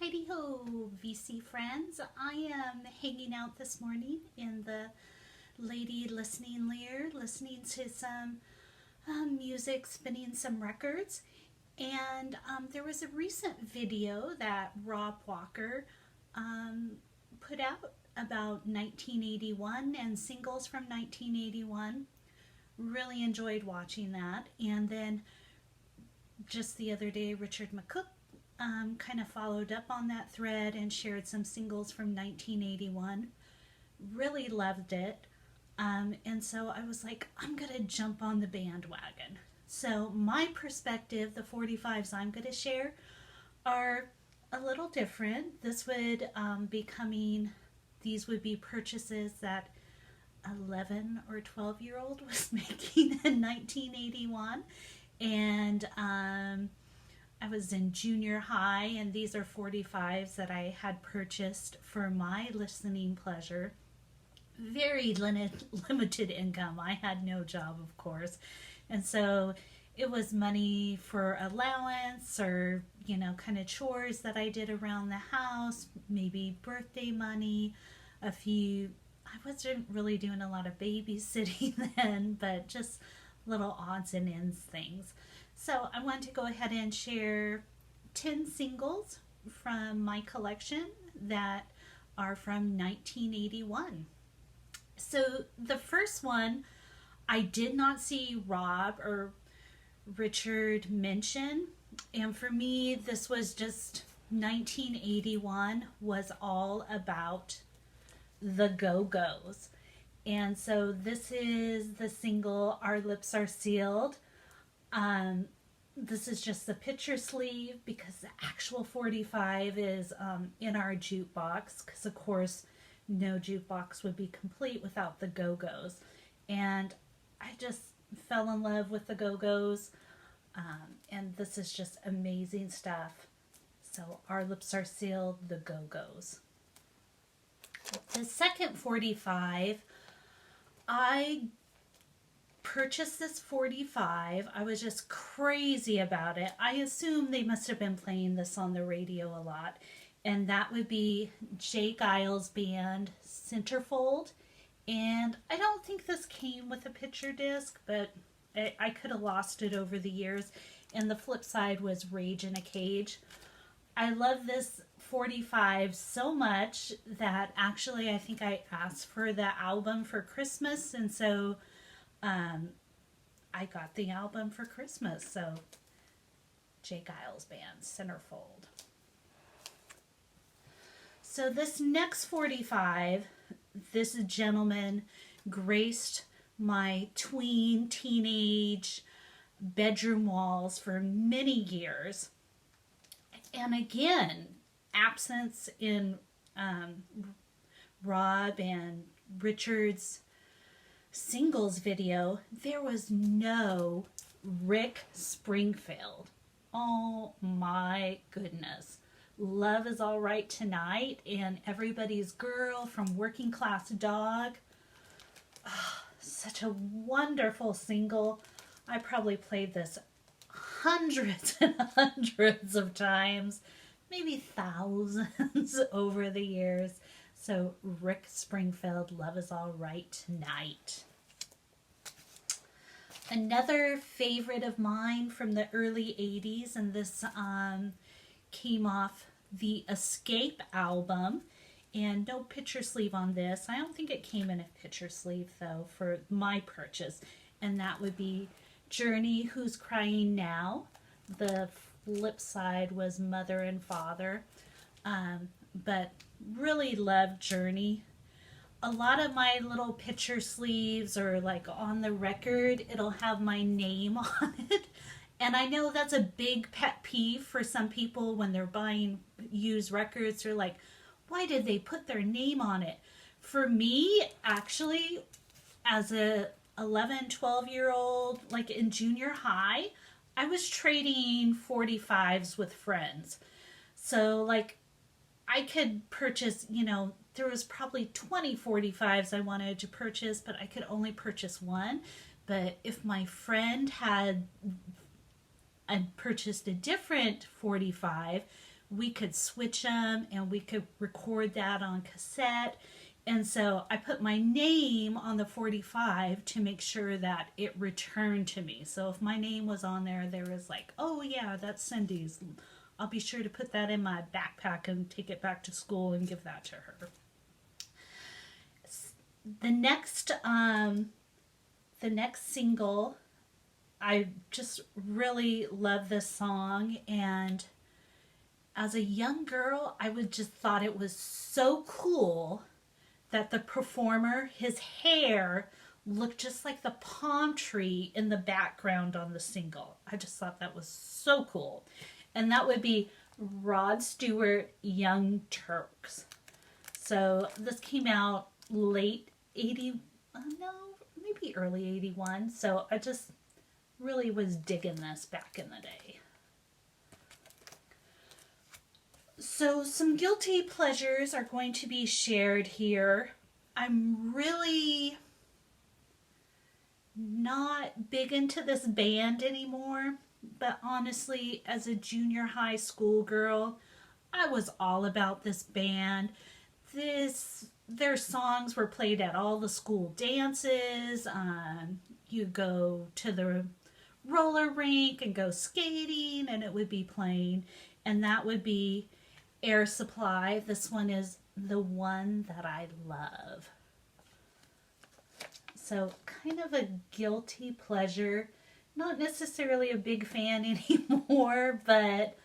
Heidi ho, VC friends. I am hanging out this morning in the lady listening lair, listening to some music, spinning some records. And there was a recent video that Rob Walker put out about 1981 and singles from 1981. Really enjoyed watching that. And then just the other day, Richard McCook kind of followed up on that thread and shared some singles from 1981. Really loved it. And so I was like, I'm going to jump on the bandwagon. So my perspective, the 45s I'm going to share are a little different. This would these would be purchases that 11 or 12-year-old was making in 1981. And I was in junior high, and these are 45s that I had purchased for my listening pleasure. Very limited income. I had no job, of course. And so it was money for allowance or, kind of chores that I did around the house, maybe birthday money, I wasn't really doing a lot of babysitting then, but just little odds and ends things. So I want to go ahead and share 10 singles from my collection that are from 1981. So the first one, I did not see Rob or Richard mention. And for me, this was just 1981 was all about the Go-Gos. And so this is the single, Our Lips Are Sealed. This is just the picture sleeve because the actual 45 is in our jukebox because, of course, no jukebox would be complete without the Go-Gos. And I just fell in love with the Go-Gos. And this is just amazing stuff. So Our Lips Are Sealed, the Go-Gos. The second 45, I purchased this 45. I was just crazy about it. I assume they must have been playing this on the radio a lot. And that would be Jake Giles' band, Centerfold. And I don't think this came with a picture disc, but I could have lost it over the years. And the flip side was Rage in a Cage. I love this 45 so much that actually I think I asked for the album for Christmas, and so I got the album for Christmas. So Jay Giles Band, Centerfold. So this next 45, this gentleman graced my teenage bedroom walls for many years. And again, absence in Rob and Richard's singles video, there was no Rick Springfield. Oh my goodness. Love Is All Right Tonight and Everybody's Girl from Working Class Dog. Oh, such a wonderful single. I probably played this hundreds and hundreds of times, maybe thousands over the years. So Rick Springfield, Love Is All Right Tonight. Another favorite of mine from the early 80s, and this came off the Escape album, and no picture sleeve on this. I don't think it came in a picture sleeve though for my purchase, and that would be Journey, Who's Crying Now. The flip side was Mother and Father, but really love Journey. A lot of my little picture sleeves or like on the record, it'll have my name on it. And I know that's a big pet peeve for some people when they're buying used records. They're like, why did they put their name on it? For me, actually, as a 11, 12-year-old, like in junior high, I was trading 45s with friends. So like I could purchase, there was probably 20 45s I wanted to purchase, but I could only purchase one. But if my friend had purchased a different 45, we could switch them and we could record that on cassette. And so I put my name on the 45 to make sure that it returned to me. So if my name was on there, there was like, oh yeah, that's Cindy's. I'll be sure to put that in my backpack and take it back to school and give that to her. The next single, I just really love this song, and as a young girl, I would just thought it was so cool that the performer, his hair looked just like the palm tree in the background on the single. I just thought that was so cool. And that would be Rod Stewart, Young Turks. So this came out late 80, maybe early 81. So I just really was digging this back in the day. So some guilty pleasures are going to be shared here. I'm really not big into this band anymore, but honestly, as a junior high school girl, I was all about this band. Their songs were played at all the school dances. You go to the roller rink and go skating, and it would be playing, and that would be Air Supply. This one is The One That I Love. So kind of a guilty pleasure. Not necessarily a big fan anymore, but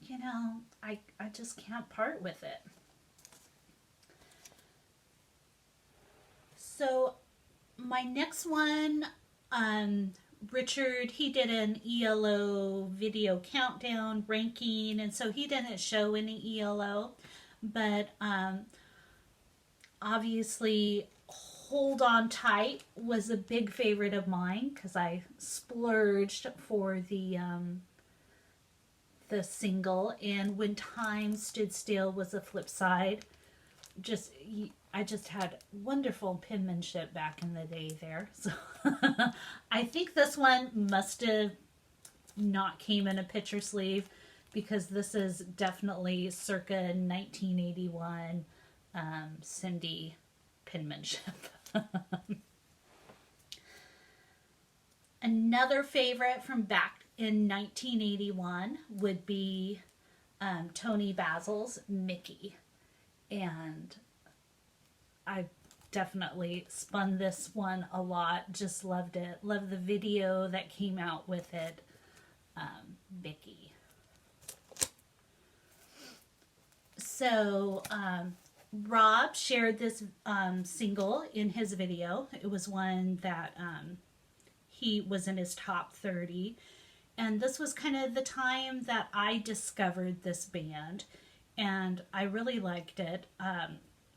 you know, I just can't part with it. So my next one, Richard, he did an ELO video countdown ranking, and so he didn't show any ELO, but obviously Hold On Tight was a big favorite of mine because I splurged for the single, and When Time Stood Still was the flip side. I just had wonderful penmanship back in the day there. So I think this one must have not came in a picture sleeve, because this is definitely circa 1981 Cindy penmanship. Another favorite from back in 1981 would be Tony Basil's Mickey. And I definitely spun this one a lot. Just loved it. Loved the video that came out with it. Mickey. So Rob shared this single in his video. It was one that he was in his top 30. And this was kind of the time that I discovered this band. And I really liked it.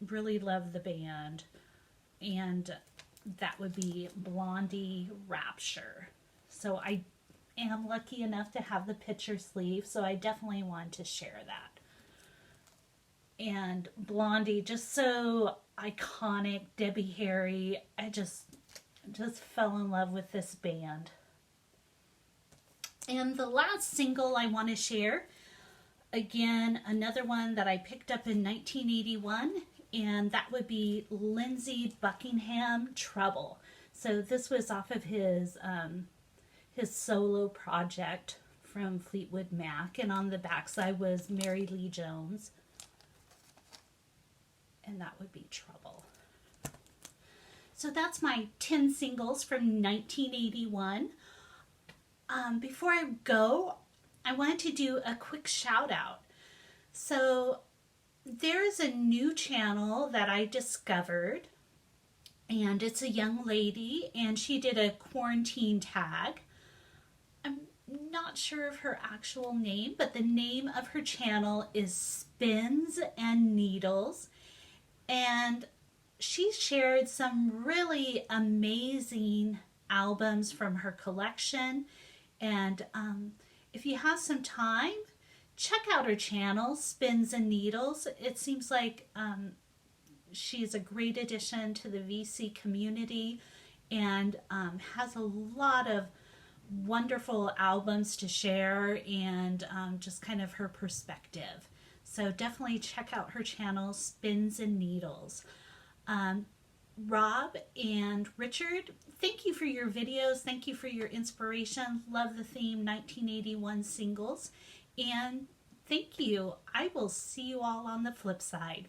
Really loved the band. And that would be Blondie Rapture. So I am lucky enough to have the picture sleeve, so I definitely wanted to share that. And Blondie, just so iconic, Debbie Harry. I just fell in love with this band. And the last single I want to share, again, another one that I picked up in 1981, and that would be Lindsey Buckingham, Trouble. So this was off of his solo project from Fleetwood Mac, and on the backside was Mary Lee Jones, and that would be Trouble. So that's my 10 singles from 1981. Before I go, I wanted to do a quick shout out. So there is a new channel that I discovered, and it's a young lady, and she did a quarantine tag. I'm not sure of her actual name, but the name of her channel is Spins and Needles, and she shared some really amazing albums from her collection. And if you have some time, check out her channel, Spins and Needles. It seems like she's a great addition to the VC community, and has a lot of wonderful albums to share, and just kind of her perspective. So definitely check out her channel, Spins and Needles. Rob and Richard, thank you for your videos. Thank you for your inspiration. Love the theme 1981 singles. And thank you. I will see you all on the flip side.